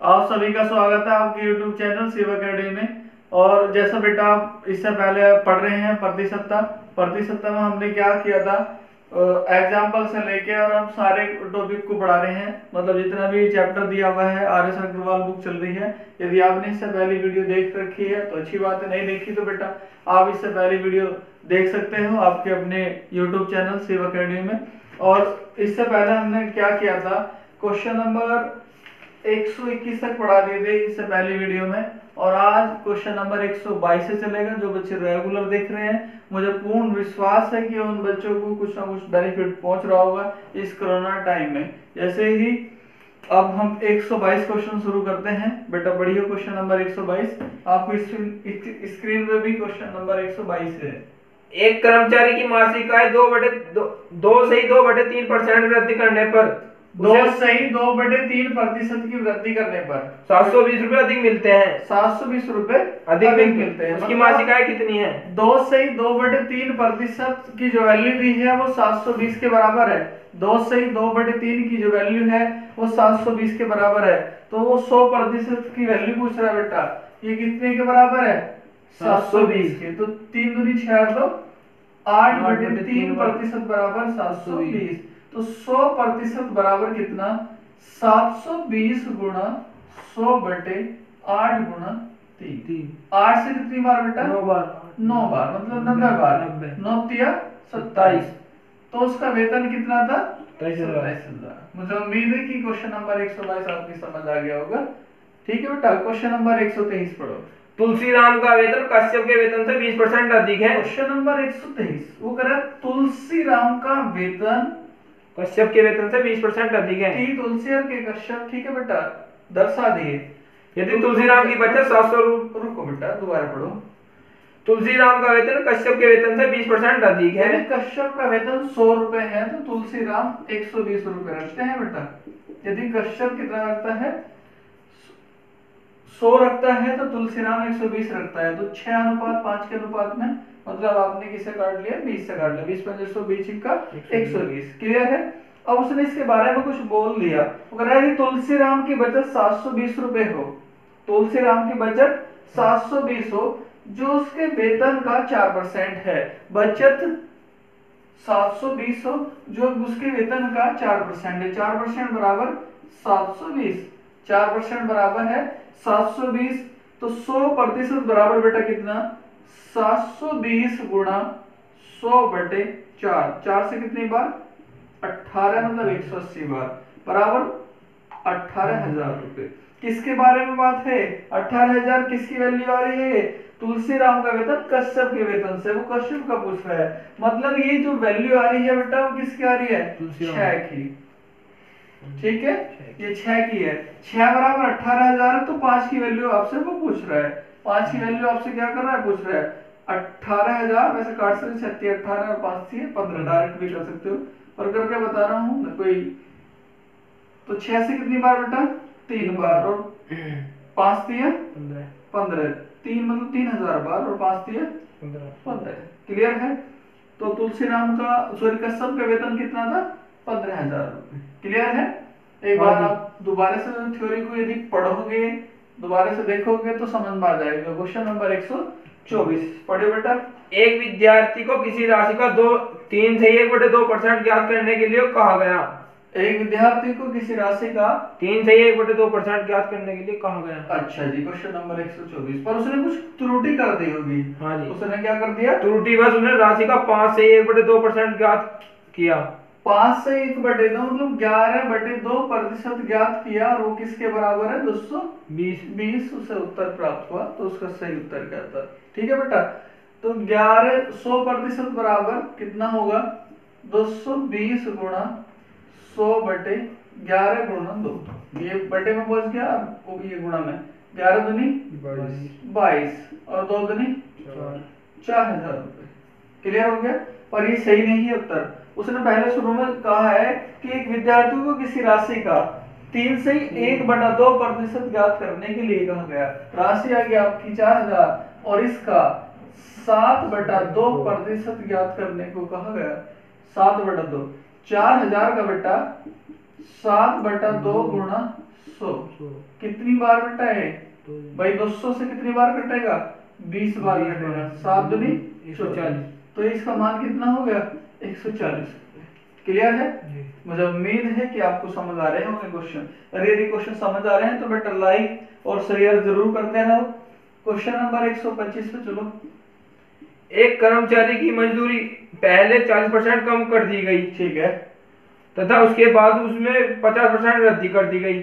आप सभी का स्वागत है आपके YouTube चैनल शिव अकेडमी में। और जैसा बेटा आप इससे पहले पढ़ रहे हैं प्रति सप्ताह में हमने क्या किया था, एग्जाम्पल से लेके और हम सारे टॉपिक को पढ़ा रहे हैं। मतलब जितना भी चैप्टर दिया हुआ है RS अग्रवाल बुक चल रही है। यदि आपने इससे पहली वीडियो देख रखी है तो अच्छी बात है, नहीं देखी तो बेटा आप इससे पहली वीडियो देख सकते हो आपके अपने YouTube चैनल शिव अकेडमी में। और इससे पहले हमने क्या किया था, क्वेश्चन नंबर 121 तक पढ़ा दिए थे इससे पहली वीडियो में। और आज क्वेश्चन नंबर 122 से चलेगा। जो बच्चे रेगुलर देख रहे हैं, मुझे पूर्ण विश्वास है कि उन बच्चों को कुछ ना कुछ बेनिफिट पहुंच रहा होगा इस कोरोना टाइम में। जैसे ही अब हम 122 क्वेश्चन शुरू करते हैं। बेटा बढ़िया, क्वेश्चन नंबर 122 आपको स्क्रीन पे भी क्वेश्चन नंबर 122 है। एक कर्मचारी की मासिक आय 2/3% वृद्धि करने पर 2.3% की वृद्धि करने पर 720 रुपए अधिक मिलते हैं। 720 रुपए अधिक मिलते हैं। उसकी मासिक आय कितनी है? 2.3% की जो वैल्यू दी है वो 720 के बराबर है। 2.3 की जो वैल्यू है वो 720 के बराबर है। तो वो 100% की वैल्यू पूछ रहा है बेटा। ये कितने के बराबर है? 720 के। तो 3 दूनी 6 तो 8/3% बराबर 720। तो 100% बराबर कितना? 720 गुणा 100/8 गुणा 3। 8 से कितनी बार बेटा? 9 बार। 9 बार मतलब 90 बार। 9 तिया 27। तो उसका वेतन कितना था? 27,000। मुझे उम्मीद है कि क्वेश्चन नंबर 122 आपकी समझ आ गया होगा। ठीक है बेटा, क्वेश्चन नंबर 123 पढ़ो। तुलसीराम का वेतन कश्यप के वेतन से 20% अधिक है। क्वेश्चन नंबर 123 वो कह रहा है तुलसीराम का वेतन कश्यप के वेतन से 20% अधिक है। तुलसी और के कश्यप। ठीक है बेटा, दर्शा दिए। यदि तुलसीराम की बचत 700 रुको बेटा, दोबारा पढ़ो। तुलसीराम का वेतन कश्यप के वेतन से 20% अधिक है। यदि कश्यप का वेतन 100 रुपए है तो तुलसीराम 120 रुपए रखते हैं बेटा। यदि कश्यप कितना रखता है? 100 रखता है तो तुलसीराम 120 रखता है। तो 6:5 के अनुपात में, मतलब आपने किसे काट लिया? 20 से काट लिया। 20 × 120 का 120। क्लियर है? अब उसने इसके बारे में कुछ बोल दिया। वो कह रहा है कि तुलसीराम की बचत 720 रुपए हो। तुलसीराम की बचत 720 हो जो उसके वेतन का 4% है। बचत 720 हो जो उसके वेतन का 4% है। 4% बराबर 720। 4% बराबर है 720। तो 100% बराबर बेटा कितना? 720 गुणा 100/4। 4 से कितनी बार? 18 मतलब 180 बार बराबर 18,000 रुपए। किसके बारे में बात है? 18,000 किसकी वैल्यू आ रही है? तुलसीराम का वेतन कश्यप के वेतन से। वो कश्यप का पूछ रहा है। मतलब ये जो वैल्यू आ रही है बेटा वो किसकी आ रही है? 6 की। ठीक है, ये 6 की है। 6 बराबर 18,000 तो 5 की वैल्यू आपसे वो पूछ रहा है। 5 की वैल्यू आपसे क्या कर रहा है? पूछ रहा है 18,000। वैसे काट सकते 36, 18 और 5 थी 15। डायरेक्ट भी कर सकते हो और करके बता रहा हूँ ना कोई। तो 6 से कितनी बार बेटा? 3 बार। और 5 दिया 15। 3 मतलब 3,000 बार और 5 दिया 15। क्लियर है? तो तुलसीराम का कश्यप का वेतन कितना था? 15,000 रुपए। क्लियर है? एक बार आप दोबारा से थ्योरी को यदि पढ़ोगे, दोबारा से देखोगे तो समझ में आ जाएगा। क्वेश्चन नंबर 124 पढ़े बेटा। एक विद्यार्थी को किसी राशि का 3 से 1/2% ज्ञात करने के लिए कहा गया। एक विद्यार्थी को किसी राशि का 3 से 1/2% ज्ञात करने के लिए कहा गया। अच्छा जी, क्वेश्चन नंबर 124 पर उसने कुछ त्रुटि कर दी होगी। हाँ जी। उसने क्या कर दिया? त्रुटि बस उसने राशि का 5 से 1/2% ज्ञात किया। 5 से 1/2 मतलब 11/2% ज्ञात किया। और वो किसके बराबर है? 220। उसे उत्तर प्राप्त हुआ। तो उसका सही उत्तर क्या था? ठीक है बेटा। तो 100% बराबर कितना होगा? 220 गुणा 100/11 गुणा 2। ये बटे में पहुंच गया, वो भी ये गुणा में। 11 दूनी 22 और 2 दूनी 4,000 रुपए। क्लियर हो गया? पर ये सही नहीं है उत्तर। उसने पहले शुरू में कहा है कि एक विद्यार्थी को किसी राशि का 3 से 1/2% ज्ञात करने के लिए कहा गया। राशि आ गया आपकी 4,000 और इसका 7/2% ज्ञात करने को कहा गया। 7/2 4,000 का बेटा 7/2 गुणा 100 100 कितनी बार बेटा है तो भाई 200 से कितनी बार कटेगा 20 बार 20 कटेगा बार। 7 दूनी 140। तो इसका मान कितना हो गया 140। क्लियर है। जी। मुझे उम्मीद है कि आपको समझ आ रहे होंगे क्वेश्चन। अगर यदि क्वेश्चन समझ आ रहे हैं तो बेटा लाइक और शेयर जरूर करते रहो। क्वेश्चन नंबर 125 पे चलो। एक कर्मचारी की मजदूरी पहले 40% कम कर दी गई ठीक है। तथा उसके बाद उसमें 50% वृद्धि कर दी गई।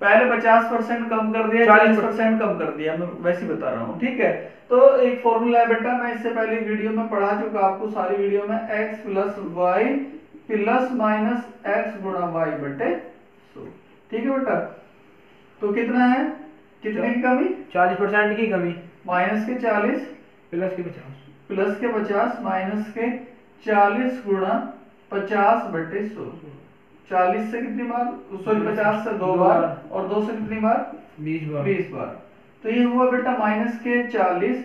पहले 50% कम कर दिया, 40% कम कर दिया, मैं वैसे बता रहा हूँ। ठीक है। तो एक फॉर्मूला है बेटा, मैं इससे पहले वीडियो में पढ़ा चुका आपको, सारी वीडियो में x plus y plus minus x गुणा वाई बटे 100। ठीक है बेटा। तो कितना है, कितने की कमी 40% की कमी माइनस के 40 प्लस के 50 प्लस के 50 माइनस के 40 गुणा 50 बटे 100। 40 से कितनी बार, सॉरी 50 से 2 बार और 2 से कितनी बार 20 बार। 20 बार। तो ये हुआ बेटा माइनस के 40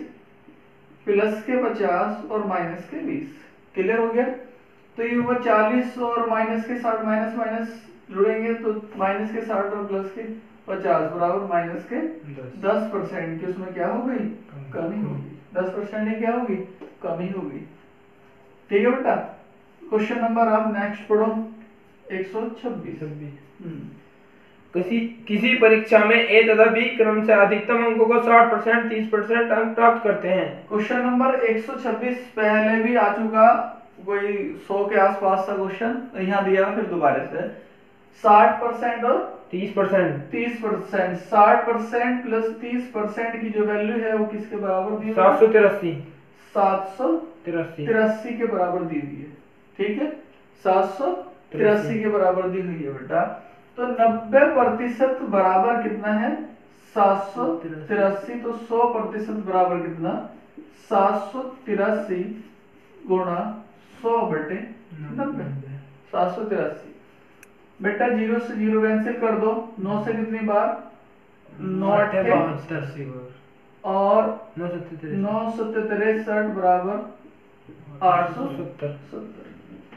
प्लस के 50 और माइनस के 20। क्लियर हो गया। तो ये हुआ 40 और माइनस के 60, माइनस माइनस जुड़ेंगे तो माइनस के 60 और प्लस के 50 बराबर माइनस के 10% की उसमें क्या हो गई, कमी होगी। 10% ही क्या होगी, कमी होगी। ठीक है बेटा। क्वेश्चन नंबर आप नेक्स्ट पढ़ो 126। किसी परीक्षा में ए तथा बी क्रम से अधिकतम अंकों को 60%, 30% अंक प्राप्त करते हैं। क्वेश्चन नंबर 126 पहले भी आ चुका, कोई 100 के आसपास था क्वेश्चन, यहाँ दिया फिर दोबारा से 60% और 30%। 30%। 60% प्लस 30% की जो वैल्यू है वो किसके बराबर दी हुई है, 783 783 के बराबर दी हुई है। ठीक है, 783 के बराबर दी हुई है बेटा। तो 90% बराबर कितना है 783। तो 100% बराबर कितना 783 गुणा 100 बटे 90। 783 बेटा 0 से 0 कैंसिल कर दो, 9 से कितनी बार 9 8 और 9 7 बराबर 870।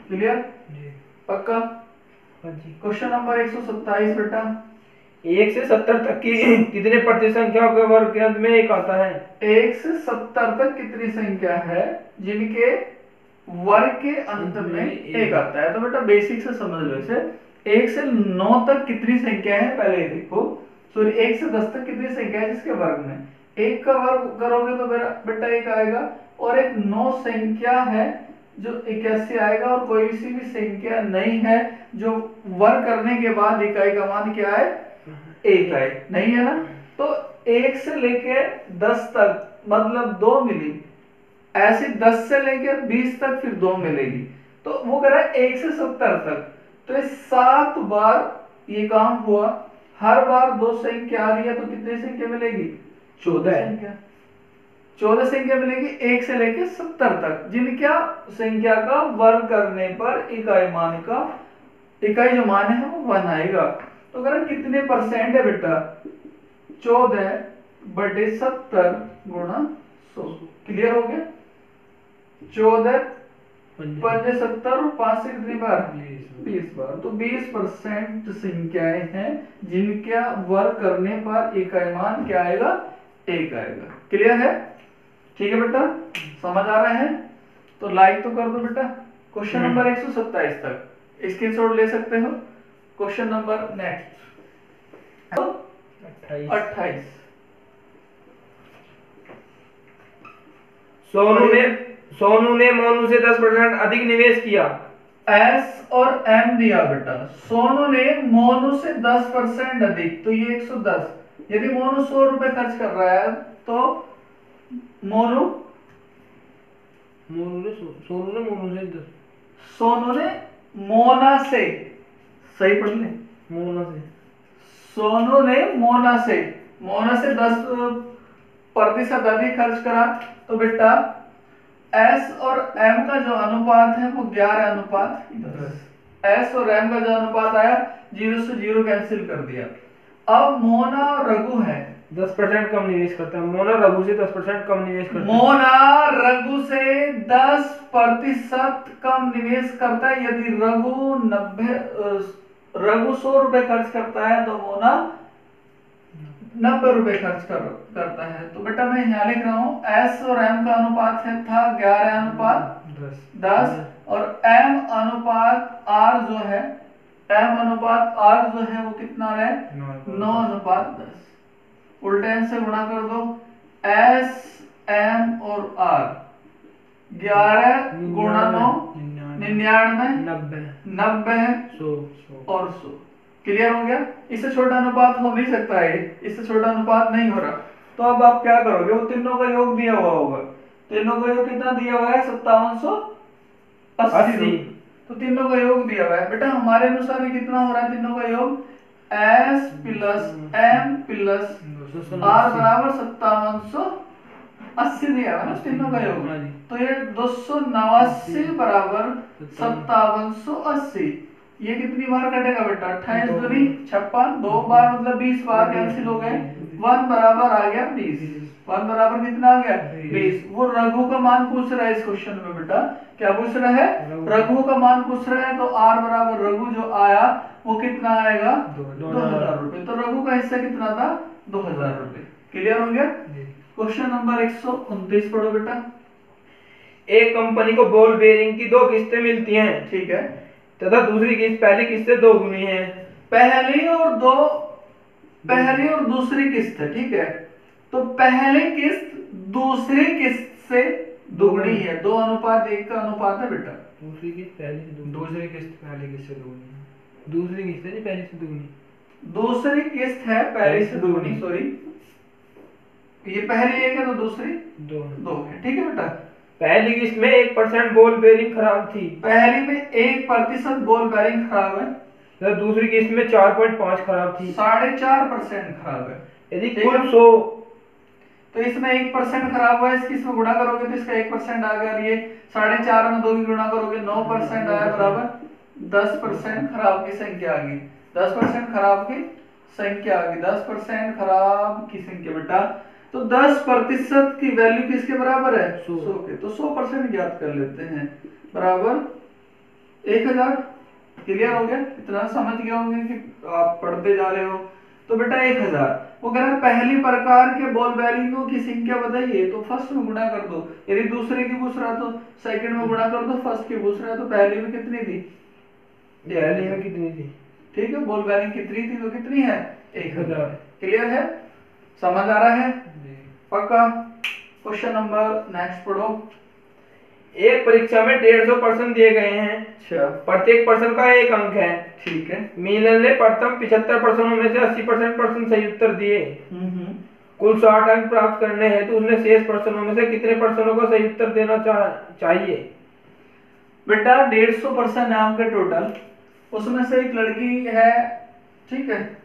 क्लियर, पक्का। क्वेश्चन नंबर 127 बेटा। 1 से 70 तक की कितने प्रतिशत संख्याओं के वर्ग के अंत में एक आता है। 1 से 70 तक कितनी संख्या है जिनके वर्ग के अंत में एक आता है। तो बेटा बेसिक से समझ लो इसे। 1 से 9 तक कितनी संख्या है पहले देखो, सॉरी 1 से 10 तक कितनी संख्या है जिसके वर्ग में एक का वर्ग करोगे तो बेटा एक आएगा, और एक 9 संख्या है जो 81 आएगा, और कोई सी भी संख्या नहीं है जो वर्ग करने के बाद इकाई का मान क्या है, एक आए, नहीं है ना। तो 1 से लेके 10 तक मतलब 2 मिली, ऐसे 10 से लेके 20 तक फिर 2 मिलेगी। तो वो कह रहा है 1 से 70 तक। तो ये 7 बार ये काम हुआ, हर बार 2 संख्या आ रही है तो कितनी संख्या मिलेगी, 14 संख्या। 14 संख्या मिलेगी 1 से लेके 70 तक, जिनका संख्या का वर्ग करने पर इकाई मान का इकाई जो मान है वो 1 आएगा। तो अगर कितने परसेंट है बेटा 14 बटे 70 गुणा 100। क्लियर हो गया। 14 पंजे 70 और 5 से कितनी बार 20 बार। तो 20% संख्याएं हैं जिनका वर्ग करने पर इकाई मान क्या आएगा, एक आएगा। क्लियर है। ठीक है बेटा, समझ आ रहा है तो लाइक तो कर दो बेटा। क्वेश्चन नंबर 127 तक स्क्रीनशॉट ले सकते हो। Question number next 28। सोनू ने मोनू से 10% अधिक निवेश किया। एस और एम दिया बेटा। सोनू ने मोनू से 10% अधिक, तो ये 110। यदि मोनू 100 रुपए खर्च कर रहा है तो मोनू सोनू ने मोना से, सही पढ़ ले, सोनू ने मोना से 10% अधिक खर्च करा। तो बेटा एस और एम का जो अनुपात है वो 11:10। एस और एम का जो अनुपात आया 0 से 0 कैंसिल कर दिया। अब मोना और रघु है, 10% कम निवेश करता है। मोना रघु से 10% कम निवेश करता है। मोना रघु से 10% कम निवेश करता है। यदि रघु 100 रुपए खर्च करता है तो मोना 90 रुपए खर्च करता है। तो बेटा मैं यहाँ लिख रहा हूँ S और M का अनुपात है था 11 अनुपात 10 और M अनुपात R जो है वो कितना रहे 9 अनुपात 10। उल्टे से गुणा कर दो S M और R 11 गुणा 9 99 90 और 100। क्लियर हो गया। इससे छोटा अनुपात हो नहीं सकता है, इससे छोटा अनुपात नहीं हो रहा। तो अब आप क्या करोगे, वो तीनों का योग दिया हुआ होगा, तीनों का योग कितना दिया हुआ है 5780। तो तीनों का योग दिया हुआ है बेटा, हमारे अनुसार ये कितना हो रहा है तीनों का योग S plus M plus R बराबर 5780 दिया है ना तीनों का योग। तो ये 289 बराबर 5780। ये कितनी बार कटेगा बेटा 28 दूनी 56, 2 बार मतलब 20 बार कैंसिल हो गए। 1 बराबर आ गया 20। 1 बराबर कितना आ गया 20। वो रघु का मान पूछ रहा है इस क्वेश्चन में बेटा, क्या पूछ रहा है रघु का मान पूछ रहा है। तो R बराबर रघु जो आया वो कितना आएगा 2000 रुपए। तो रघु का हिस्सा कितना था 2000 रुपए। क्लियर हो गया। क्वेश्चन नंबर 129 पढ़ो बेटा। एक कंपनी को बॉल बेयरिंग की 2 किस्तें मिलती हैं, ठीक है, तथा दूसरी किस्त पहली किस्त से 2 गुनी है। पहली और दूसरी किस्त है, ठीक है। तो पहली किस्त दूसरी किस्त से दुगनी है, 2 अनुपात 1 का अनुपात है बेटा। दूसरी किस्त पहली से दुगनी, दूसरी किस्त पहली किस्त से दुगनी, दूसरी किस्त है पहली से दुगनी, दूसरी किस्त है पहली से दुगनी, सॉरी ये पहली 1 है तो दूसरी 2 है, ठीक है बेटा। पहली किस्त में 1% बॉल बेयरिंग खराब थी, पहली में 1% बॉल बेयरिंग खराब है, तो दूसरी किस्त में 4.5 खराब थी, 4.5% खराब है। यदि कुल 100 तो इसमें 1% खराब हुआ है, इसकी इसमें गुणा करोगे तो इसका 1% आ गया। और ये 4.5 में 2 की गुणा करोगे 9% आया बराबर 10% खराब की संख्या आ गई। 10% खराब की संख्या आ गई, 10% खराब की संख्या बेटा। तो 10% की वैल्यू किसके बराबर है 100 के। तो 100% ज्ञात कर लेते हैं बराबर 1000। क्लियर हो गया, इतना समझ गए होंगे कि आप पढ़ते जा रहे हो। तो बेटा 1000 वो कह रहा है पहली प्रकार के बॉल बेयरिंगों की संख्या बताइए। तो फर्स्ट में गुणा कर दो, यदि दूसरे की पूछ रहा तो सेकंड में गुणा कर दो, फर्स्ट की पूछ रहा तो पहली में कितनी थी, पहली में कितनी थी, ठीक है। बॉल बेयरिंग कितनी थी तो कितनी है 1000। क्लियर है, समझ आ रहा है पक्का। क्वेश्चन नंबर नेक्स्ट पढ़ो। एक परीक्षा में 150 प्रश्न दिए गए हैं, अच्छा, प्रत्येक प्रश्न का 1 अंक है, ठीक है। मीनल ने प्रथम 75 प्रश्नों में से 80% प्रश्न सही उत्तर दिए। कुल 60 अंक प्राप्त करने हैं तो उसने शेष प्रश्नों में से कितने प्रश्नों को सही उत्तर देना चाहिए। बेटा 150 प्रश्न नाम के टोटल, उसमें से एक लड़की है, ठीक है,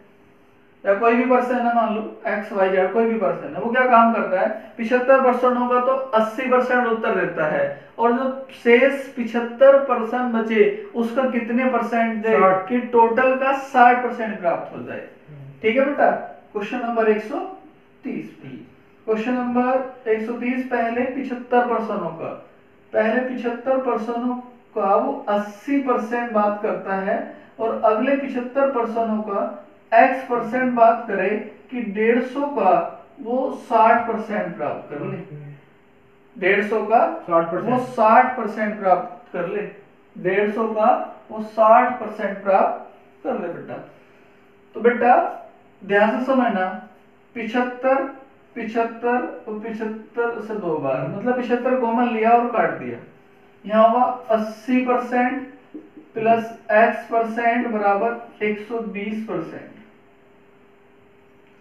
या कोई भी पर्सन है, मान लो एक्स वाई जेड कोई भी पर्सन है, वो क्या काम करता है 75 प्रश्नों का तो 80% उत्तर देता है, और जो शेष 75% बचे उसका कितने परसेंट दे कि टोटल का 60% प्राप्त हो जाए। ठीक है बेटा। Question number 130। क्वेश्चन नंबर 130 पहले 75 प्रश्नों का वो 80% बात करता है, और अगले 75 प्रश्नों का x% बात करें कि 150 का वो 60% प्राप्त कर ले। 150 का 60% वो 60% प्राप्त कर ले। 150 का वो 60% प्राप्त कर ले बेटा। तो बेटा ध्यान से समझना, 75 और 75 से 2 बार मतलब 75 कॉमन लिया और काट दिया। यहाँ हुआ 80% प्लस x% बराबर 120%।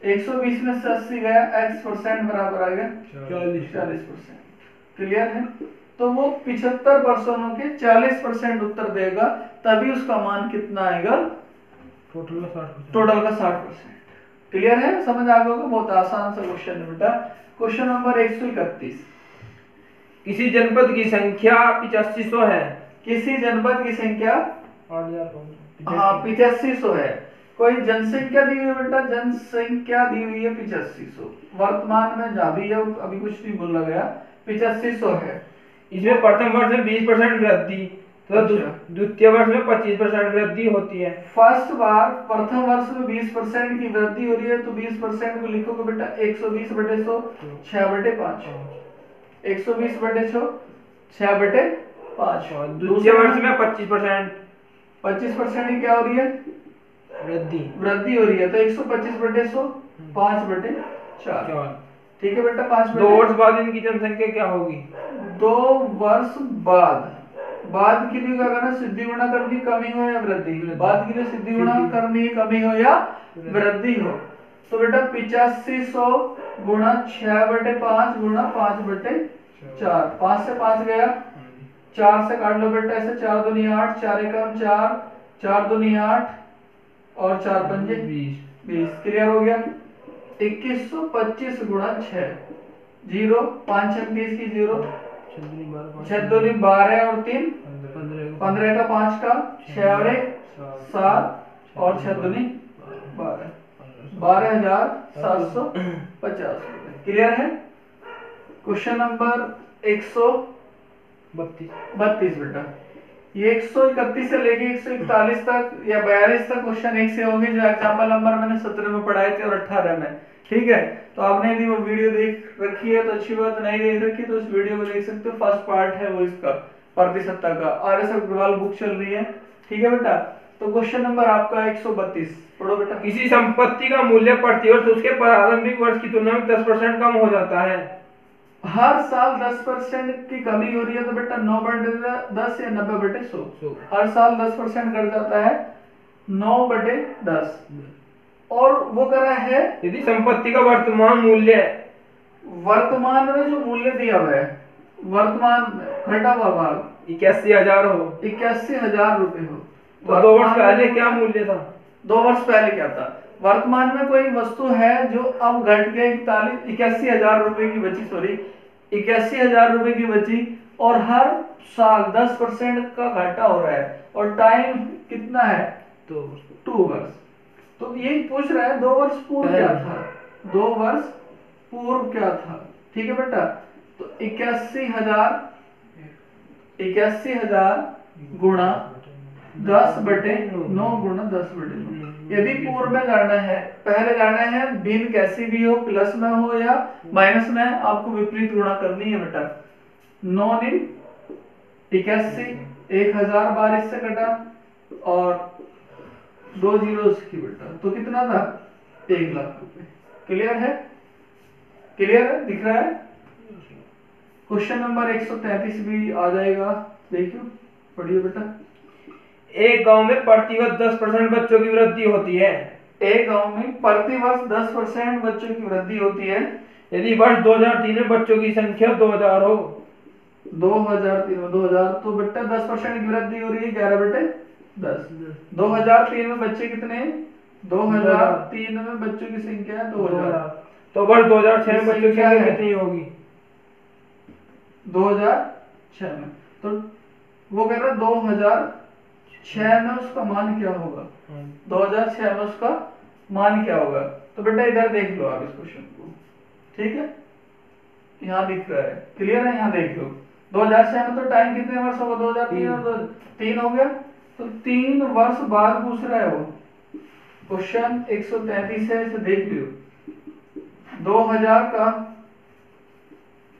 120 में से 80 गया, x% बराबर आ गया 40%। क्लियर है। तो वो 75 प्रश्नों के 40% उत्तर देगा, तभी उसका मान कितना आएगा, टोटल का 60%। क्लियर है, समझ आ गया होगा। बहुत आसान सा क्वेश्चन है बेटा। Question number 131। किसी जनपद की संख्या 8500 है। किसी जनपद की संख्या 8500 है। कोई जनसंख्या दी हुई है बेटा, जनसंख्या दी हुई है 8500। वर्तमान में जहाँ भी है अभी कुछ नहीं बोला गया, 8500 है। इसमें प्रथम वर्ष में 20% वृद्धि, तो अच्छा। द्वितीय वर्ष में 25% वृद्धि होती है। प्रथम वर्ष में 20% की वृद्धि हो रही है, तो 20% को लिखोगे बेटा 120/100, 6/5। 120/100, 6/5। द्वितीय वर्ष में 25% 25% की क्या हो रही है? वृद्धि हो रही है, तो 125/100, 5/4। ठीक है बेटा, 5 2 वर्ष बाद इनकी जनसंख्या क्या होगी? 2 वर्ष बाद के लिए क्या करना? सिद्धि गुणा करनी, कमी हो या वृद्धि? बाद के लिए सिद्धि गुणा करनी है, कमी हो या वृद्धि हो। तो बेटा 8500 गुणा 6/5 गुणा 5/4। 5 से 5 गया, 4 से काट लो बेटा, ऐसे 4 दूनी 8, 4 एकम 4, 4 दूनी 8 और 4 पंजे 20। क्लियर हो गया? 2125 गुणा 6, 0, 5 6 30 की 0, 6 दूनी 12 और 3 15 का 5 का 6 और 1 7 और 6 दूनी 12, 12,750 रुपए। क्लियर है? क्वेश्चन नंबर 132 बेटा, ये 131 से लेके 141 तक या 42 तक क्वेश्चन एक से होंगे, जो एग्जाम्पल नंबर मैंने 17 में पढ़ाए थे और 18 में। ठीक है, तो आपने यदि वो वीडियो देख रखी है तो अच्छी बात, नहीं देख रखी तो उस वीडियो को देख सकते हो। फर्स्ट पार्ट है वो इसका प्रतिशतता का, RS अग्रवाल बुक चल रही है। ठीक है बेटा, तो क्वेश्चन नंबर आपका 132 पढ़ो बेटा। किसी संपत्ति का मूल्य प्रतिवर्ष उसके प्रारंभिक वर्ष की तुलना में 10% कम हो जाता है। हर साल 10% की कमी हो रही है, तो बेटा 9/10 या 90/100। हर साल 10% घट जाता है, 9/10। और वो करा है, यदि संपत्ति का वर्तमान मूल्य वर्तमान में जो मूल्य दिया हुआ है, वर्तमान में घटा हुआ भाग 81,000 हो, 81,000 रुपए हो, तो 2 वर्ष पहले क्या मूल्य था? 2 वर्ष पहले क्या था? वर्तमान में कोई वस्तु है जो अब घट के 81,000 रुपए की बची, सॉरी 81,000 रुपए की बची, और हर साल 10% का घाटा हो रहा है, और टाइम कितना है? 2 वर्ष। तो यही पूछ रहा है 2 वर्ष पूर्व क्या था, 2 वर्ष पूर्व क्या था। ठीक है बेटा, तो 81,000 गुणा 10/9 गुणा 10/9। यदि पूर्व में जाना है, पहले जाना है, भिन्न कैसी भी हो, प्लस में हो या माइनस में, आपको विपरीत गुणा करनी है बेटा। 9 9 81, 1000 बार इससे कटा और 2 जीरोस की बेटा, तो कितना था? 1 लाख रुपए। क्लियर है? क्लियर है? दिख रहा है? क्वेश्चन नंबर 133 भी आ जाएगा, देखियो, पढ़िए बेटा। एक गांव में प्रतिवर्ष 10% बच्चों की वृद्धि होती है। एक गांव में प्रतिवर्ष 10% बच्चों की वृद्धि होती है। यदि वर्ष 2003 में बच्चों की संख्या 2000 हो, 2003 में 2000, तो बेटा 10% की वृद्धि हो रही है, 11/10। 2003 में बच्चे कितने? 2003 में बच्चों की संख्या है 2000। तो वर्ष 2006 में बच्चों की संख्या कितनी होगी? 2006 में, तो वो कह रहा है 2006 में उसका मान क्या होगा? 2006 में उसका मान क्या होगा? तो बेटा इधर देख लो आप इस क्वेश्चन को। ठीक है, यहाँ दिख रहा है, क्लियर है? यहाँ देख लो, 2006 में तो टाइम कितने वर्ष होगा? 2003 और 3 हो गया, तो 3 वर्ष बाद पूछ रहा है वो। क्वेश्चन 133 है, इसे देख लियो। 2000 का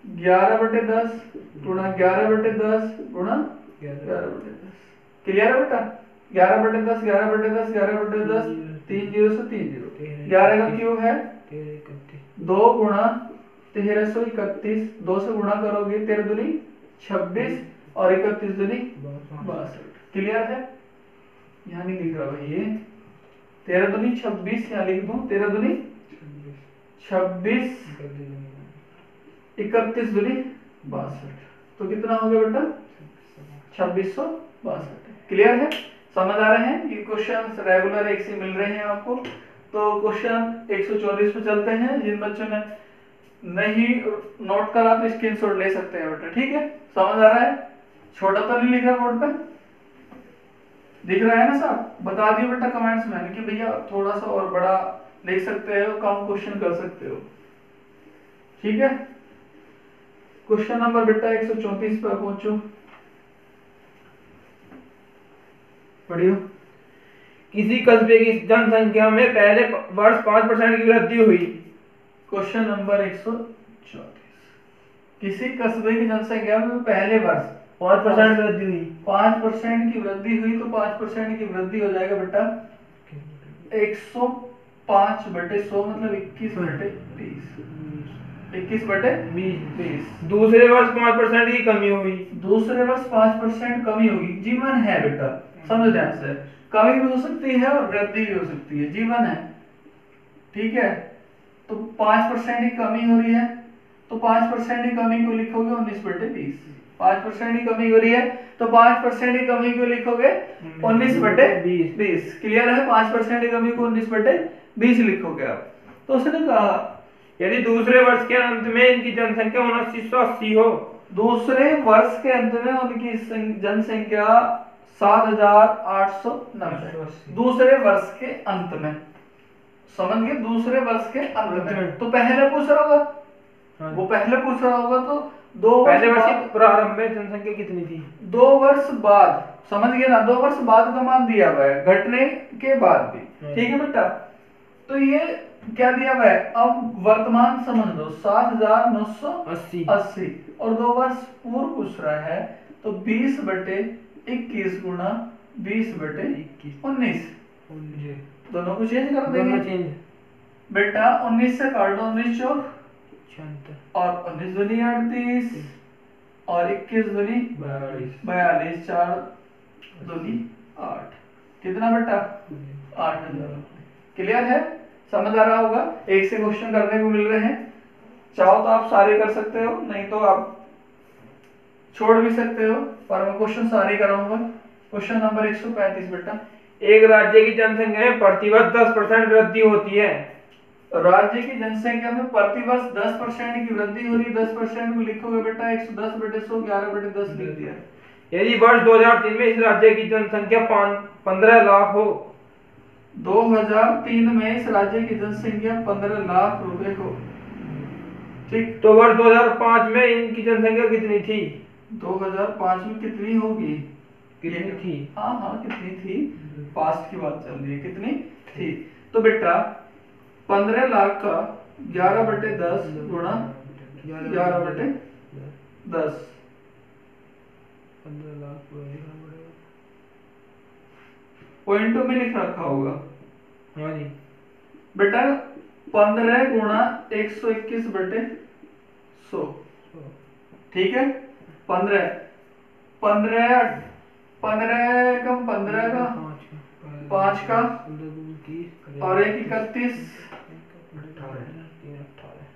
11/10 गुणा 11/10 गुणा 11/10। क्लियर है बेटा? 11/10 11/10 11/10, 3 जीरो से 3 जीरो, 11 का क्यूब है 2 गुणा 1331, 2 से गुणा करोगे 13 दूनी 26 और 31 दूनी 62। क्लियर है? यहाँ नहीं दिख रहा भाई, ये 13 दूनी 26 यहाँ लिख दूं, 13 दूनी 26, 31 दूनी 62, तो कितना हो गया बेटा? 2662। क्लियर है? समझ आ रहे हैं? ये क्वेश्चन रेगुलर एक से मिल रहे हैं आपको। तो क्वेश्चन 124 पे चलते हैं। जिन बच्चों ने नहीं नोट करा तो स्क्रीनशॉट ले सकते हैं बेटा। ठीक है, समझ आ रहा है? छोटा तो नहीं लिख रहा बोर्ड पे, दिख रहा है ना साहब? बता दियो बेटा कमेंट्स में कि भैया थोड़ा सा और बड़ा लिख सकते हो, कम क्वेश्चन कर सकते हो। ठीक है, क्वेश्चन नंबर बेटा 134 पर पहुंचो। पढ़ियो। किसी कस्बे की जनसंख्या में पहले वर्ष 5% की वृद्धि हुई। क्वेश्चन नंबर 134, किसी कस्बे की जनसंख्या में पहले वर्ष 5% वृद्धि हुई। 5% की वृद्धि हुई, तो 5% की वृद्धि हो जाएगा बेटा 105/100 मतलब 21/20। 21/20। दूसरे वर्ष 5% की कमी हुई। दूसरे वर्ष 5% कमी होगी, जीवन है बेटा, समझ ध्यान से, कमी भी हो सकती है और वृद्धि भी हो सकती है, जीवन है, ठीक है। तो 5% की कमी हो रही है, तो 5% की कमी को लिखोगे 19/20। 5% की कमी हो रही है तो 5% की कमी को लिखोगे 19/20। क्लियर है? 5% की कमी को 19/20 लिखोगे आप। तो उसने कहा यदि दूसरे वर्ष के अंत में इनकी जनसंख्या 7980 हो। दूसरे वर्ष के अंत में उनकी जनसंख्या 7890। दूसरे वर्ष के अंत में, समझ गए? दूसरे वर्ष के अंत में। तो पहले पूछ रहा होगा, वो पहले पूछ रहा होगा, तो पहले वर्ष के प्रारंभ में जनसंख्या कितनी थी? 2 वर्ष बाद, समझ गए ना? 2 वर्ष बाद का मान दिया हुआ है, घटने के बाद भी, ठीक है बेटा। तो ये क्या दिया हुआ है? अब वर्तमान समझ लो 7980 और 2 वर्ष पूर्व पूछ रहा है, तो 20/21 गुणा 20/19 दोनों को चेंज कर देंगे बेटा। 19 से काट दो, 19 चौक 76 और 19 दूनी 38 और 21 दूनी 42, 4 दूनी 8, कितना बेटा? 8000। क्लियर है? समझ आ रहा होगा? एक से क्वेश्चन करने को मिल रहे हैं, चाहो तो आप सारे कर सकते हो, नहीं तो आप छोड़ भी सकते हो, पर मैं क्वेश्चन सारे कराऊंगा। क्वेश्चन नंबर 135 बेटा, एक राज्य की जनसंख्या में प्रतिवर्ष 10% वृद्धि होती है। राज्य की जनसंख्या में प्रतिवर्ष 10% की वृद्धि हो रही है। 10% को लिखोगे बेटा 110/100, 11/10 लिख दिया। यदि वर्ष 2003 में इस राज्य की जनसंख्या 15 लाख हो। 2003 में इस राज्य की जनसंख्या 15 लाख रुपए हो, ठीक। तो वर्ष 2005 में इनकी जनसंख्या कितनी थी? 2005 में कितनी होगी? कितनी थी? हाँ कितनी थी, पास्ट की बात चल रही है, कितनी थी? तो बेटा 15 लाख का 11/10 गुणा 11/10, 15 लाख पॉइंटों में लिख रखा होगा। हाँ जी बेटा 15 गुणा 121/100, ठीक है। 15 कम 15 का 5 का और 1 31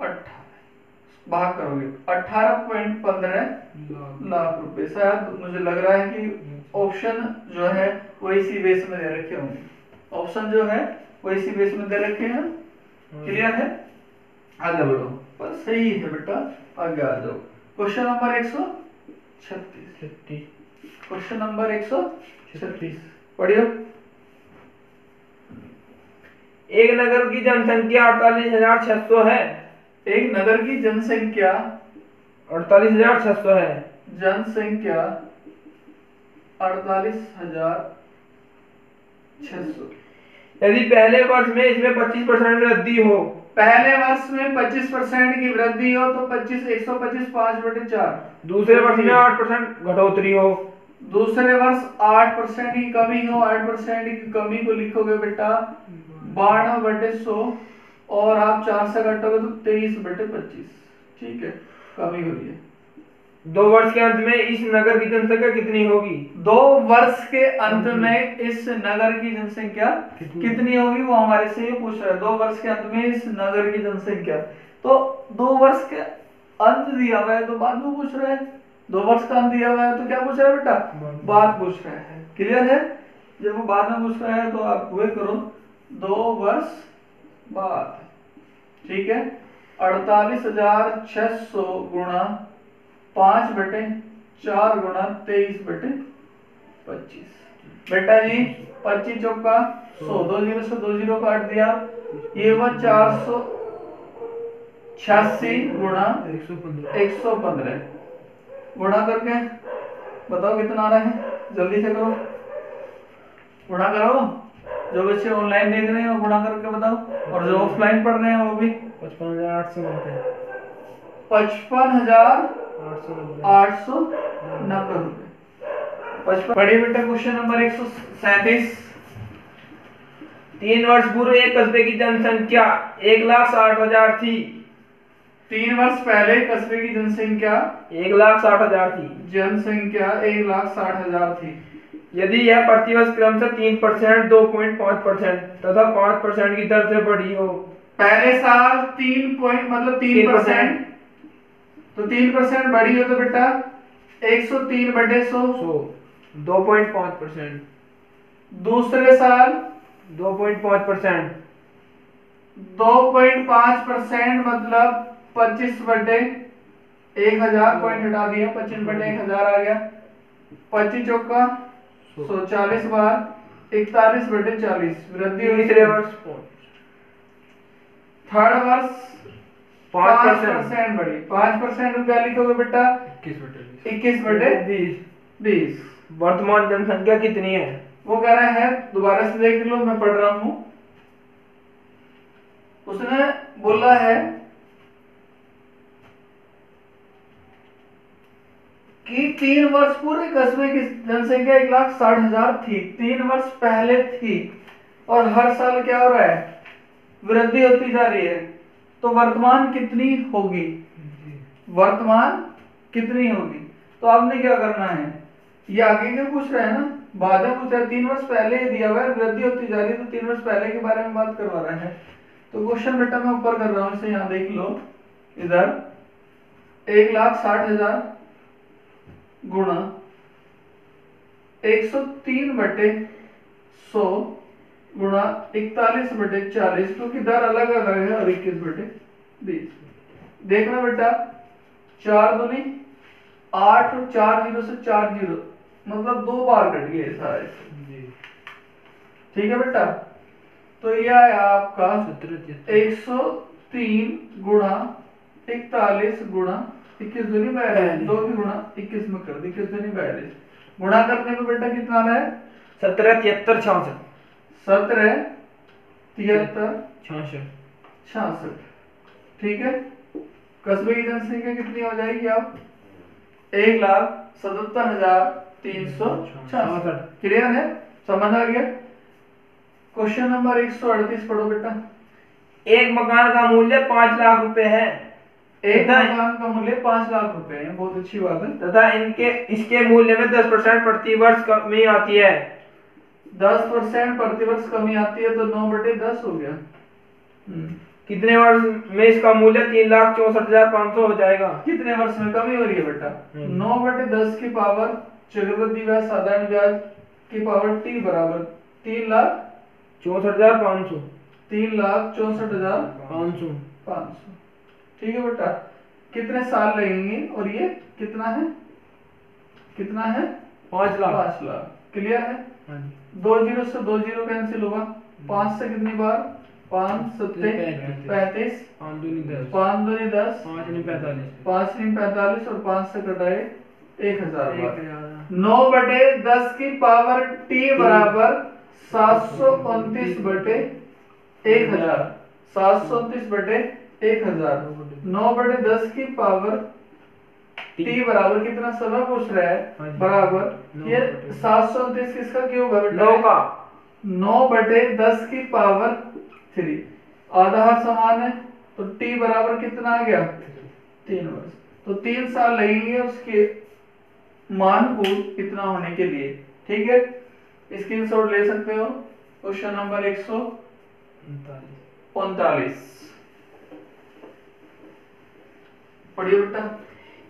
18 भाग करोगे 18.15 लाख रुपए। शायद मुझे लग रहा है कि ऑप्शन जो है वो इसी बेस में दे रखे होंगे, ऑप्शन जो है वो इसी बेस में दे रखे हैं। क्लियर है? आगे बढ़ो, पर सही है बेटा, आगे आ जाओ। क्वेश्चन नंबर 136, क्वेश्चन नंबर 136 पढ़ियो। एक नगर की जनसंख्या 48,600 है। एक नगर की जनसंख्या 48,600 है। जनसंख्या 48,600। यदि पहले वर्ष में इसमें 25% वृद्धि हो। पहले वर्ष में 25% की वृद्धि हो तो 125 5/4। दूसरे वर्ष में 8% घटोतरी हो। दूसरे वर्ष 8% की कमी हो, 8% की कमी को लिखोगे बेटा 12/100 और आप 4 से घटोगे तो 23/25, ठीक है, कमी हो रही है। 2 वर्ष के अंत में इस नगर की जनसंख्या कितनी होगी? 2 वर्ष के अंत में इस नगर की जनसंख्या कितनी होगी, वो हमारे से ये पूछ रहा है। 2 वर्ष के अंत में इस नगर की जनसंख्या, तो 2 वर्ष के अंत दिया हुआ है तो बाद में पूछ रहा है। 2 वर्ष का अंत दिया हुआ है तो क्या पूछ रहा है बेटा? बाद पूछ रहा है। क्लियर है? जब वो बाद में पूछ रहा है तो आप वही करो 2 वर्ष बाद, ठीक है। 48,600 गुणा 5/4 गुणा 23/25 बेटा जी 25 चौका 100, 2 0 से 2 0 काट दिया, ये हुआ 486 गुणा 115 गुणा करके बताओ कितना आ रहा है, जल्दी से करो। गुणा करो, जो बच्चे ऑनलाइन देख रहे हैं वो गुणा करके बताओ, और जो ऑफलाइन पढ़ रहे हैं वो भी। 55,890 55,890 रुपए। पढ़िए बेटा क्वेश्चन नंबर 137। 3 वर्ष पूर्व एक कस्बे की जनसंख्या 1,60,000 थी। 3 वर्ष पहले कस्बे की जनसंख्या 1,60,000 थी। जनसंख्या 1,60,000 थी। यदि यह प्रतिवर्ष क्रमशः 3%, 2.5% तथा 5% की दर से बढ़ी हो। पहले साल 3% तो 3% बढ़ी हो तो बेटा 103/100 2.5%। दूसरे साल 2.5%। 2.5% मतलब 25/1000 पॉइंट हटा दिया, 25/1000 आ गया। 25 चौका 140 बार 41/40 वृद्धि हुई। तीसरे वर्ष थर्ड वर्ष 5% बढ़ी। 5% क्या लिखोगे बेटा? 21/20। वर्तमान जनसंख्या कितनी है? वो कह रहा है, दोबारा से देख लो, मैं पढ़ रहा हूं। उसने बोला है कि 3 वर्ष पूर्व कस्बे की जनसंख्या 1,60,000 थी, 3 वर्ष पहले थी, और हर साल क्या हो रहा है? वृद्धि होती जा रही है। तो वर्तमान कितनी होगी? वर्तमान कितनी होगी? तो आपने क्या करना है, ये आगे क्या पूछ रहा है ना, बाद में पूछ रहा है। 3 वर्ष पहले ही दिया हुआ है, वृद्धि होती जा रही है, तो 3 वर्ष पहले के बारे में बात करवा रहा है। तो क्वेश्चन बेटा मैं ऊपर कर रहा हूं, इसे यहां देख लो। इधर 1,60,000 गुणा 103/100 गुणा 41/40, क्योंकि दर अलग अलग है, और 21/20। देखना बेटा, 4 दूनी 8 और 4 जीरो से 4 जीरो, मतलब 2 बार कट गया सारा। ठीक है बेटा, तो यह है आपका 103 गुणा 41 गुणा 21 दूनी 42, 2 की गुणा 21 में कर दी, 21 दूनी 42। गुणा करने में बेटा कितना आ रहा है? 17, 73, 66, 66। 66। ठीक है, कस्बे की जनसंख्या कितनी हो जाएगी आप? 1,77,366। क्लियर है? समझ आ गया? क्वेश्चन नंबर 138 पढ़ो बेटा। एक मकान का मूल्य 5 लाख रुपए है। एक मकान का मूल्य 5 लाख रुपए है, बहुत अच्छी बात है। तथा इसके मूल्य में 10% प्रति वर्ष कमी आती है। 10% प्रति वर्ष कमी आती है, तो 9/10 हो गया। कितने वर्ष में इसका मूल्य 3,64,500 हो जाएगा? कितने वर्ष में कमी हो रही है बेटा? 9/10 की पावर चक्रवृद्धि ब्याज साधारण ब्याज की पावर t बराबर 3,64,500। 3,64,500। ठीक है बेटा, कितने साल लगेंगे? और ये कितना है? कितना है? 5 लाख। 5 लाख। क्लियर है? 2 जीरो से 2 जीरो कैंसिल होगा। 5 से कितनी बार? 5 7 35, 5 दूनी 10, 5 नहीं 45, और 5 से कटाए 1,000 बार। 9/10 की पावर t बराबर 729/1000। 729/1000। 9/10 की पावर t बराबर कितना समय पूछ रहा है? बराबर ये 729 किसका क्यूब है बेटा? 9 का। 9/10 की पावर 3। आधा हर समान है, तो t बराबर कितना आ गया? 3 वर्ष। तो 3 साल लगेंगे उसके मान को इतना होने के लिए। ठीक है, स्क्रीनशॉट ले सकते हो। क्वेश्चन नंबर 139 पढ़िए बेटा।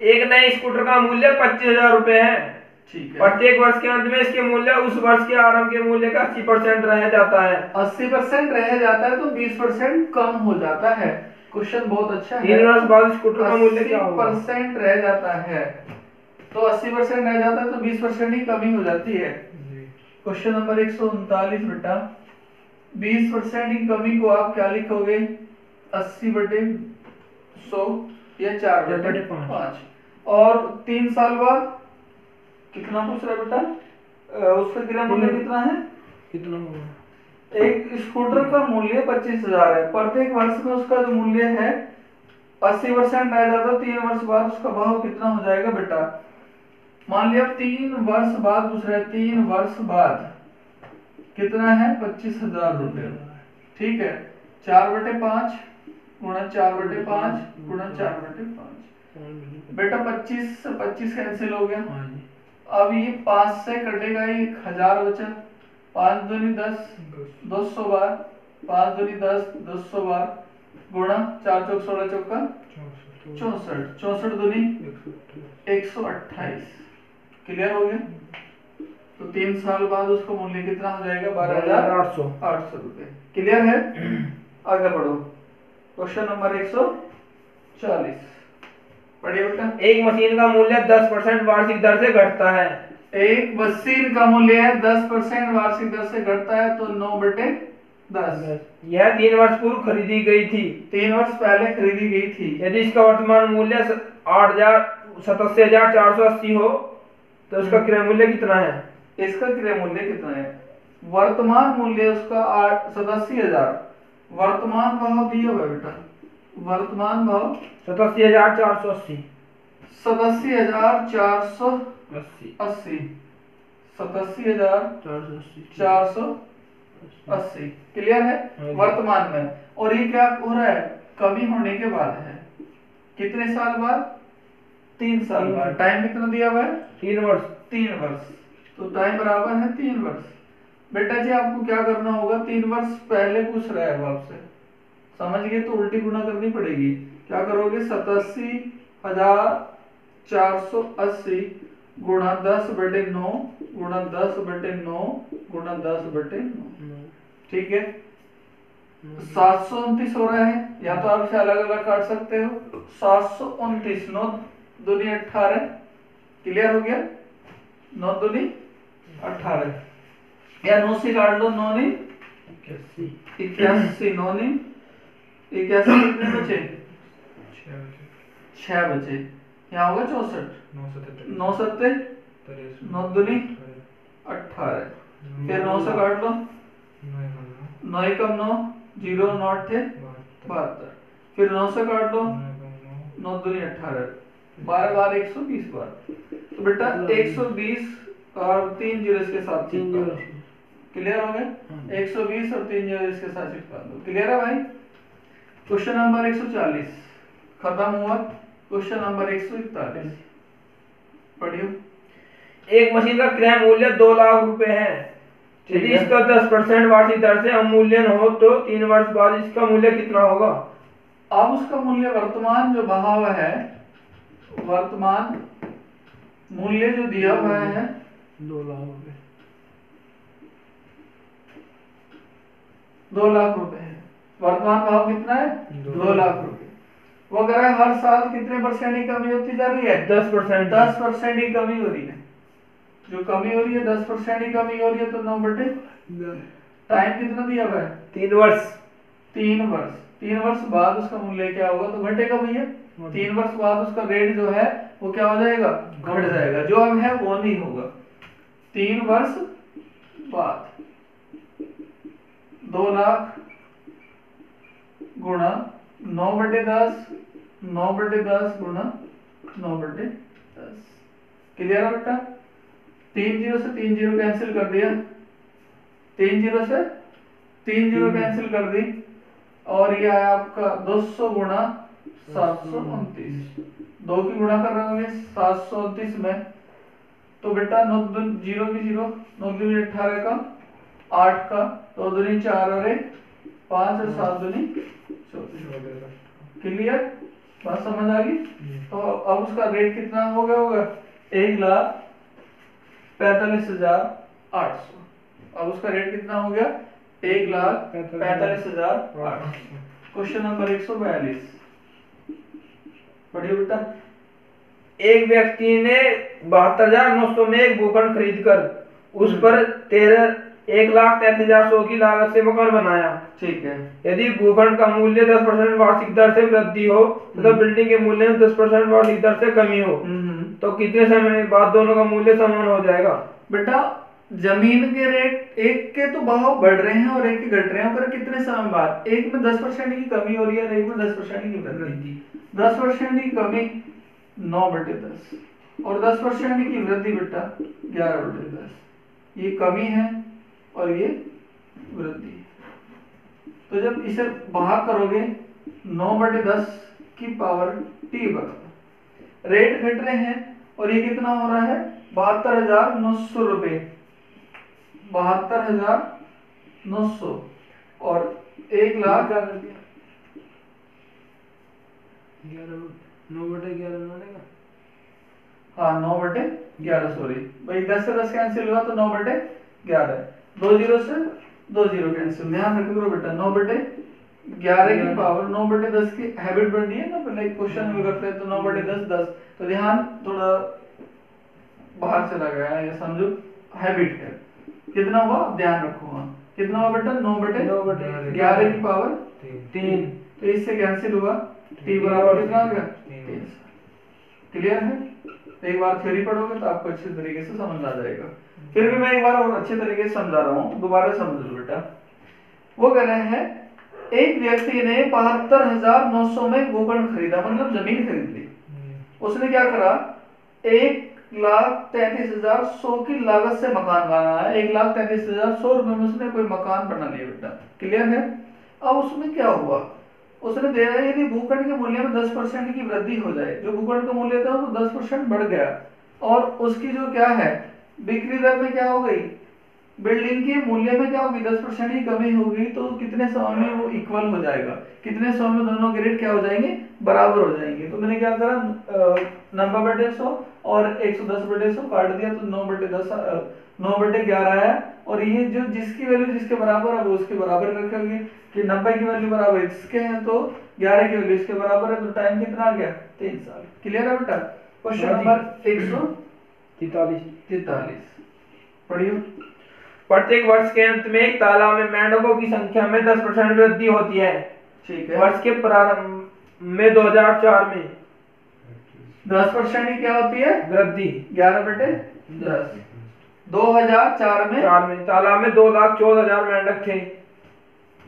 एक नए स्कूटर का मूल्य 25,000 रुपए है। ठीक है, प्रत्येक वर्ष के अंत में इसके मूल्य उस वर्ष के आरंभ के मूल्य का 80% रह जाता है। 80% रह जाता है, तो 20% कम हो जाता है। क्वेश्चन बहुत अच्छा है। 3 वर्ष बाद स्कूटर का मूल्य क्या होगा? 80% रह जाता है, तो 80% रह जाता है, तो 20% ही कमी हो जाती है। क्वेश्चन नंबर 139 बेटा, 20% की कमी को आप क्या लिखोगे? 80/100 या 4/5। और 3 साल बाद कितना पूछ रहा है बेटा? उसका गिरा मूल्य कितना है? कितना होगा? एक स्कूटर का मूल्य 25,000 है, प्रत्येक वर्ष में उसका जो मूल्य है 80% रह जाता है, 3 वर्ष बाद उसका भाव कितना हो जाएगा बेटा? मान लिया 3 वर्ष बाद पूछ रहे हैं, 3 वर्ष बाद कितना है? 25,000 रुपये। ठीक है, 4/5 गुणा 4/5 गुणा 4/5 बेटा 25 से 25 कैंसिल हो गया। हाँ जी। अब ये 5 से कटेगा, ये 1000 बचा, 5 दूनी 10, 200 बार, 5 दूनी 10, 200 बार गुणा 4 चौक 16 चौका 64, 64 दूनी 128। क्लियर हो गया? तो 3 साल बाद उसका मूल्य कितना हो जाएगा? 12,800 रुपए। क्लियर है? आगे बढ़ो, क्वेश्चन नंबर 140 पढ़िए बेटा। एक मशीन का मूल्य 10% वार्षिक दर से घटता है। एक मशीन का मूल्य 10% वार्षिक दर से घटता है, तो 9/10। यह 3 वर्ष पूर्व खरीदी गई थी। 3 वर्ष पहले खरीदी गई थी। यदि इसका वर्तमान मूल्य 87,480 हो तो उसका क्रय मूल्य कितना है? इसका क्रय मूल्य कितना है? वर्तमान मूल्य उसका 87,000। वर्तमान भाव दिया हुआ है बेटा, वर्तमान भाव 87,480। 87,480। 87,480। क्लियर है? वर्तमान में। और ये क्या हो रहा है? कमी होने के बाद है। कितने साल बाद? 3 साल बाद। टाइम कितना दिया हुआ है? 3 वर्ष। 3 वर्ष। तो टाइम बराबर है 3 वर्ष। बेटा जी आपको क्या करना होगा? 3 वर्ष पहले पूछ रहा है वो आपसे, समझ गए? तो उल्टी गुणा करनी पड़ेगी। क्या करोगे? 87,480 गुणा 10/9 गुणा 10/9 गुणा 10/9। ठीक है, 729 हो रहा है, या तो आप इसे अलग अलग काट सकते हो। 729, 9 दूनी 18। क्लियर हो गया? 9 दूनी 18, या 9 से काट लो। 9 नहीं 81, 9 नहीं 81, कितने बचे? 6 बचे। यहाँ होगा 64, 9 सत्ते 9 दूनी 18, फिर 9 से काट लो। 9 एकम 9, 0 9 थे 72, फिर 9 से काट लो। 9 दूनी 18, 12 बार 120 बार। तो बेटा 120 और 3 जीरो इसके साथ चिपका दो। क्लियर हो गया? 120 और 3 जीरो इसके साथ चिपका दो। क्लियर है भाई? क्वेश्चन नंबर 140 खत्म हुआ। क्वेश्चन नंबर 141 पढ़ियो। एक मशीन का क्रय मूल्य 2 लाख रुपए है। यदि इसका 10% वार्षिक दर से अवमूल्यन हो तो 3 वर्ष बाद इसका मूल्य कितना होगा? अब उसका मूल्य वर्तमान जो भाव है, वर्तमान मूल्य जो दिया हुआ है 2 लाख रुपए। 2 लाख रुपए है। वर्तमान भाव कितना है? 2 लाख रुपए। वो अगर हर साल कितने % की कमी होती जा रही है? 10%। 10% की कमी हो रही है। जो कमी हो रही है 10% की कमी हो रही है, तो 9/10। टाइम कितना दिया हुआ है? 3 वर्ष। 3 वर्ष। 3 वर्ष बाद उसका मूल्य क्या होगा? तो घटेगा भैया। 3 वर्ष बाद उसका रेट जो है वो क्या हो जाएगा? घट जाएगा। जो अब है वो नहीं होगा। 3 वर्ष बाद 2 लाख गुणा 9/10, 9/10 गुणा 9/10। क्लियर है बेटा? 3 जीरो से 3 जीरो कैंसिल कर दिया, 3 जीरो से 3 जीरो कैंसिल कर दी, और ये आया आपका 200 गुणा 729। 2 की गुणा कर रहे होंगे 729 में, तो बेटा 9 जीरो की 0, 9 दूनी 18 का, 8 का, 2 दूनी 4 और 1 5 और 7 दूनी 14। क्लियर? बात समझ आ गई? तो अब उसका रेट कितना हो गया होगा? 1,45,800। अब उसका रेट कितना हो गया? 1,45,800। क्वेश्चन नंबर 142 पढ़िए बेटा। एक व्यक्ति ने 72,900 में एक भूखंड खरीदकर उस पर 1,33,100 की लागत से मकान बनाया। ठीक है। यदि भूखंड का मूल्य 10% वार्षिक दर से वृद्धि हो तथा बिल्डिंग के मूल्य में 10% वार्षिक दर से कमी हो तो कितने समय बाद दोनों का मूल्य समान हो जाएगा? बेटा जमीन के रेट, एक के तो भाव बढ़ रहे हैं और एक के घट रहे हैं, अगर कितने समय बाद, एक में 10% की कमी हो रही है और एक में 10% की वृद्धि। 10% की कमी 9/10 और 10% की वृद्धि बेटा 11/10, ये कमी है और ये वृद्धि। तो जब इसे भाग करोगे 9/10 की पावर t बराबर, रेट घट रहे हैं और ये कितना हो रहा है 72,900 रुपये, 72,900 और 1,00,000 क्या कर दिया 9/11 बनेगा। हाँ 9/11, सॉरी भाई 10 से 10 कैंसिल हुआ तो 9/11, 2 जीरो से 2 जीरो कैंसिल, ध्यान रख करो बेटा 9/11 की पावर 9/10 की हैबिट बन रही है ना, पहले क्वेश्चन में करते हैं तो 9/10 10, तो ध्यान थोड़ा बाहर चला गया है, ये समझो हैबिट है। कितना हुआ अब ध्यान रखो, हाँ कितना हुआ बेटा 9/11 की पावर 3, तो इससे कैंसिल हुआ, t बराबर कितना हो गया 3। क्लियर है? एक बार थ्योरी पढ़ोगे तो आपको अच्छे तरीके से समझ आ जाएगा। फिर भी मैं एक बार और अच्छे तरीके से समझा रहा हूँ, दोबारा समझ लो बेटा। वो कह रहे हैं एक व्यक्ति ने 72,900 में गोकर्ण खरीदा, मतलब जमीन खरीद ली। उसने क्या करा, 1,33,100 की लागत से मकान बनाया है, 1,33,100 रुपए में उसने कोई मकान बना लिया बेटा। क्लियर है? अब उसमें क्या हुआ, उसने देखा यदि भूखंड के मूल्य में 10% की वृद्धि हो जाए, जो भूखंड का मूल्य था वो 10% बढ़ गया और उसकी जो क्या है बिक्री दर में क्या हो गई, बिल्डिंग के मूल्य में क्या होगी 10% की कमी होगी, तो कितने समय में वो इक्वल हो जाएगा, कितने समय में दोनों के रेट क्या हो जाएंगे, बराबर हो जाएंगे। तो मैंने क्या करा 90/100 और 110/100 काट दिया तो 9/11 आया, और ये जो जिसकी वैल्यू जिसके बराबर है वो उसके बराबर रखेंगे, कि 90 की वैल्यू बराबर इसके हैं तो 11 की वैल्यू इसके बराबर है, तो टाइम कितना आ गया 3 साल। क्लियर है बेटा? क्वेश्चन नंबर 143 पढ़िए। प्रत्येक वर्ष के अंत में एक तालाब में मेंढकों की संख्या में 10% वृद्धि होती है। ठीक है। वर्ष के प्रारंभ में 2004 में 10% की क्या होती है वृद्धि, 11/10। 2004 में तालाब में 2,14,000 मेंढक थे।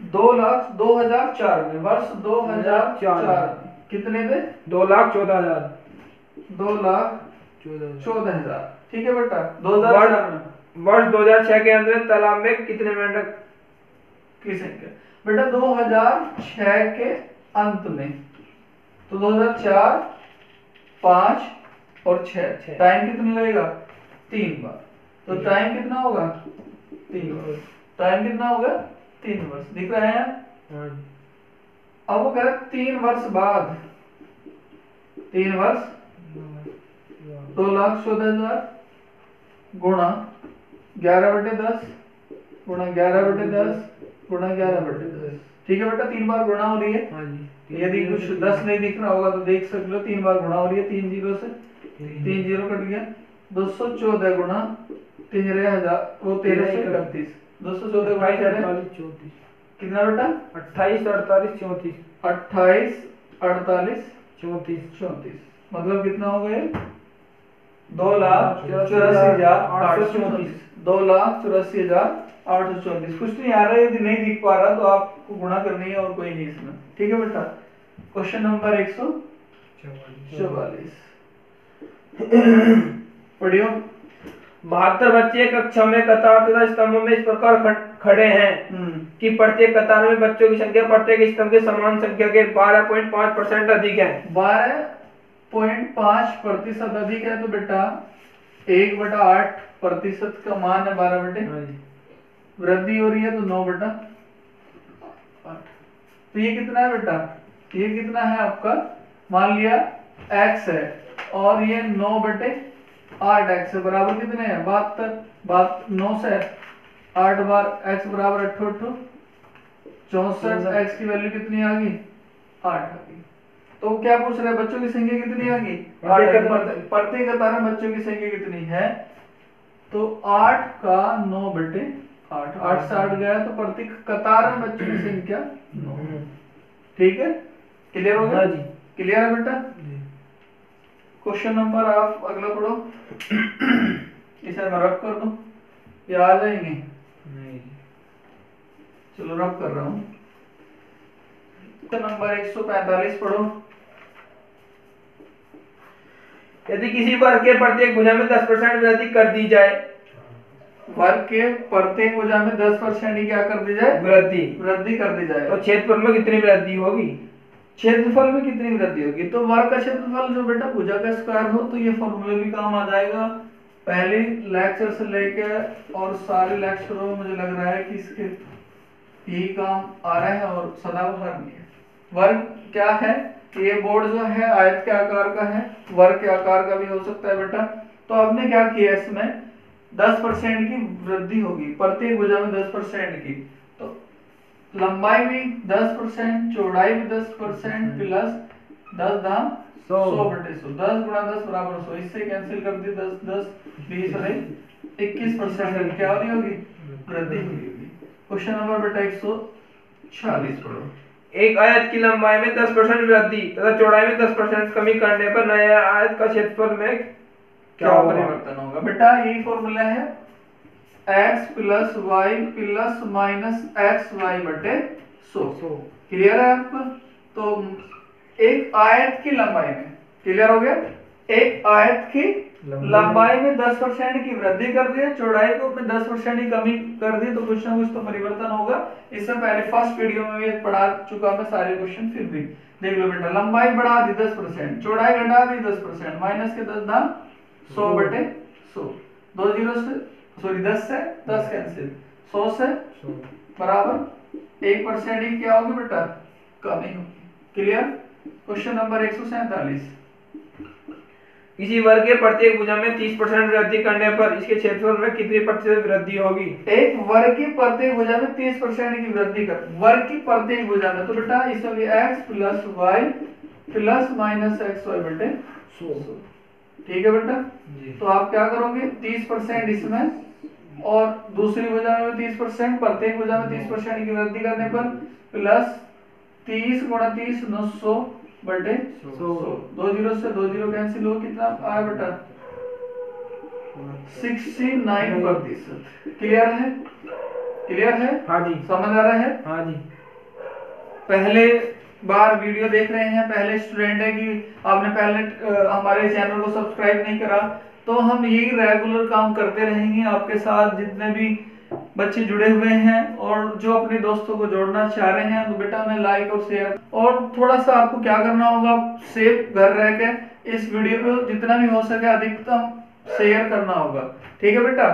2004 में, वर्ष 2004 में कितने थे 2,14,000। 2,14,000। ठीक है बेटा। 2004 में वर्ष 2006 के अंत में तालाब में कितने मेंढक की संख्या बेटा 2006 के अंत में, तो 2004, 5 और 6 टाइम कितना लगेगा 3 बार, तो टाइम कितना होगा 3 वर्ष। टाइम कितना होगा 3 वर्ष, दिख रहा है? अब वो कह रहे 3 वर्ष बाद, 3 वर्ष 2,14,000 गुणा 11/10 गुणा 11/10 गुणा 11/10। ठीक है बेटा, 3 बार गुणा हो रही है। यदि कुछ 10 नहीं दिख रहा होगा तो देख सकते हो, 3 बार गुणा हो रही है, 3 जीरो से 3 जीरो कट गया, 214 गुणा 13,000 वो 1331, 214 गुणा 34 कितना बेटा 28, 48, 34 28, 48, 34 मतलब कितना हो गए 2,84,834। 2,84,834। कुछ नहीं आ रहा है, यदि नहीं दिख पा रहा तो आपको गुणा करनी है और कोई नहीं इसमें। ठीक है बेटा। क्वेश्चन नंबर 144 पढ़ियो। 72 बच्चे कक्षा में कतार तथा स्तंभों में इस प्रकार खड़े हैं कि प्रत्येक कतार में बच्चों की संख्या प्रत्येक स्तंभ के समान संख्या के 12.5% अधिक है। 12.5% अधिक है, तो बेटा 1/8% का मान है 12 वृद्धि हो रही है तो 9/8। तो ये कितना है बेटा, ये कितना है आपका, मान लिया x है और ये 9/8x है, बराबर कितने हैं 72। 9 से 8 बार x बराबर 8 64। x की वैल्यू कितनी आ गई 8 आ गई। तो क्या पूछ रहे हैं, बच्चों की संख्या कितनी आ गई 8। प्रत्येक कतार में बच्चों की संख्या कितनी है, तो 8 का 9/8, 8 से 8 गया तो प्रत्येक कतार में बच्चों की संख्या 9। ठीक है, क्लियर हो गया? क्लियर है बेटा? क्वेश्चन नंबर आप अगला पढ़ो, इसे मैं रब कर दूं। ये आ जाएंगे? नहीं। चलो रब कर रहा हूँ। तो नंबर 145 पढ़ो। यदि किसी वर्ग के प्रत्येक भुजा में 10% वृद्धि कर दी जाए, वर्ग के प्रत्येक भुजा में 10% ही क्या कर दी जाए? वृद्धि कर दी जाए। तो क्षेत्रफल में कितनी वृद्धि होगी? क्षेत्रफल में कितनी वृद्धि होगी? तो वर्ग का क्षेत्रफल जो बेटा भुजा का स्क्वायर हो, तो ये फॉर्मूला भी काम आ जाएगा। पहले लेक्चर से लेके और सारे लेक्चरों में मुझे लग रहा है कि इसके यही काम आ रहा है और सदाबहार भी है। वर्ग क्या है? ये बोर्ड जो है आयत के आकार का है, वर्ग के आकार का भी हो सकता है बेटा। तो आपने क्या किया, इसमें 10% की वृद्धि होगी, प्रत्येक भुजा में 10% की। तो लंबाई भी 10%, चौड़ाई भी 10% प्लस 10 दाम 100/100, 10 गुणा 10 बराबर 100। इससे कैंसिल कर दी, 10 10 20 और 21% क्या हो रही होगी? वृद्धि हो रही होगी। क्वेश्चन नंबर बेटा 146 पढ़ो। एक आयत की लंबाई में 10% वृद्धि तथा चौड़ाई में 10% कमी करने पर नए आयत का क्षेत्रफल में क्या परिवर्तन होगा? बेटा यही फॉर्मूला है, x plus y plus minus x y बटे 100। क्लियर है आपको? तो एक आयत की लंबाई में, क्लियर हो गया? एक आयत की लंबाई में 10% की वृद्धि कर दी, चौड़ाई को में 10% ही कमी कर दी, तो कुछ ना कुछ तो परिवर्तन होगा। इससे पहले फर्स्ट वीडियो में भी पढ़ा चुका मैं सारे क्वेश्चन, फिर भी देख लो बेटा। लंबाई बढ़ा दी 10%, चौड़ाई घटा दी 10%, माइनस के 10 दाम 100/100, 2 जीरो से सॉरी 10 से 10 कैंसिल, 100 से बराबर 1% ही क्या होगी बेटा? कमी होगी। क्लियर? Question number 147। किसी वर्ग के प्रत्येक भुजा में 30% वृद्धि करने पर इसके क्षेत्रफल में कितनी प्रतिशत वृद्धि होगी? एक वर्ग की प्रत्येक भुजा में 30% की वृद्धि कर, वर्ग की प्रत्येक भुजा में, तो बेटा इसमें भी x plus y plus minus x y बटे 100। ठीक है बेटा? तो आप क्या करोगे, 30% इसमें और दूसरी भुजा में 30%, प्रत्येक भुजा में 30% की वृद्धि करने पर प्लस 30 गुणा 30 900/100। 2 जीरो से 2 जीरो कैंसिल हो, कितना आया बेटा? 69%। क्लियर है? क्लियर है? हाँ जी। समझ आ रहा है? हाँ जी। पहले बार वीडियो देख रहे हैं, पहले स्टूडेंट है कि आपने पहले हमारे चैनल को सब्सक्राइब नहीं करा, तो हम यही रेगुलर काम करते रहेंगे आपके साथ। जितने भी बच्चे जुड़े हुए हैं और जो अपने दोस्तों को जोड़ना चाह रहे हैं, तो बेटा उन्हें लाइक और शेयर, और थोड़ा सा आपको क्या करना होगा, सेफ घर रह के इस वीडियो को जितना भी हो सके अधिकतम शेयर करना होगा। ठीक है बेटा?